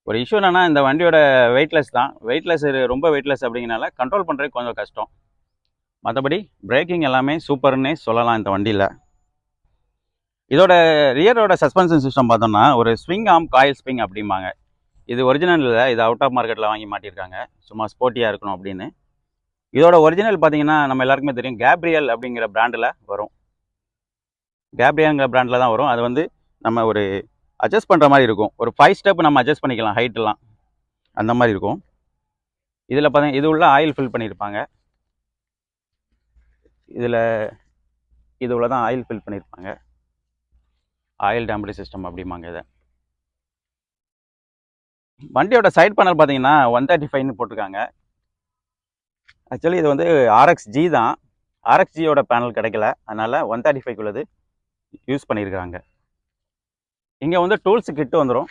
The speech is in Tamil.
ஒரு இஷ்யூ என்னன்னா இந்த வண்டியோட வெயிட்லெஸ் தான். வெயிட்லெஸ் ரொம்ப வெயிட்லெஸ் அப்படிங்கிறனால கண்ட்ரோல் பண்ணுறதுக்கு கொஞ்சம் கஷ்டம். மற்றபடி பிரேக்கிங் எல்லாமே சூப்பர்னே சொல்லலாம் இந்த வண்டியில். இதோட ரியரோட சஸ்பென்ஷன் சிஸ்டம் பார்த்தோம்னா ஒரு ஸ்விங் ஆம் காயில் ஸ்ப்ரிங் அப்படிம்பாங்க. இது ஒரிஜினல் இல்லை, இது அவுட் ஆஃப் மார்க்கெட்டில் வாங்கி மாட்டியிருக்காங்க சும்மா ஸ்போர்ட்டியாக இருக்கணும் அப்படின்னு. இதோட ஒரிஜினல் பார்த்தீங்கன்னா நம்ம எல்லாருக்குமே தெரியும், கேப்ரியல் அப்படிங்கிற பிராண்டில் வரும். கேப்ரியல்ங்கிற பிராண்டில் தான் வரும். அது வந்து நம்ம ஒரு அட்ஜஸ்ட் பண்ணுற மாதிரி இருக்கும். ஒரு 5 ஸ்டெப் நம்ம அட்ஜஸ்ட் பண்ணிக்கலாம், ஹைட்டெல்லாம் அந்த மாதிரி இருக்கும். இதில் பார்த்தீங்கன்னா இது உள்ள ஆயில் ஃபில் பண்ணியிருப்பாங்க. இதில் இது உள்ள தான் ஆயில் ஃபில் பண்ணியிருப்பாங்க. ஆயில் டேம்பரி சிஸ்டம் அப்படிம்பாங்க இதை. வண்டியோட சைட் பேனல் பார்த்தீங்கன்னா 135ன்னு போட்டிருக்காங்க. ஆக்சுவலி இது வந்து RXG தான். RXGயோட பேனல் கிடைக்கல, அதனால் 135 உள்ளது யூஸ் பண்ணியிருக்காங்க. இங்கே வந்து டூல்ஸ் கிட்டு வந்துடும்.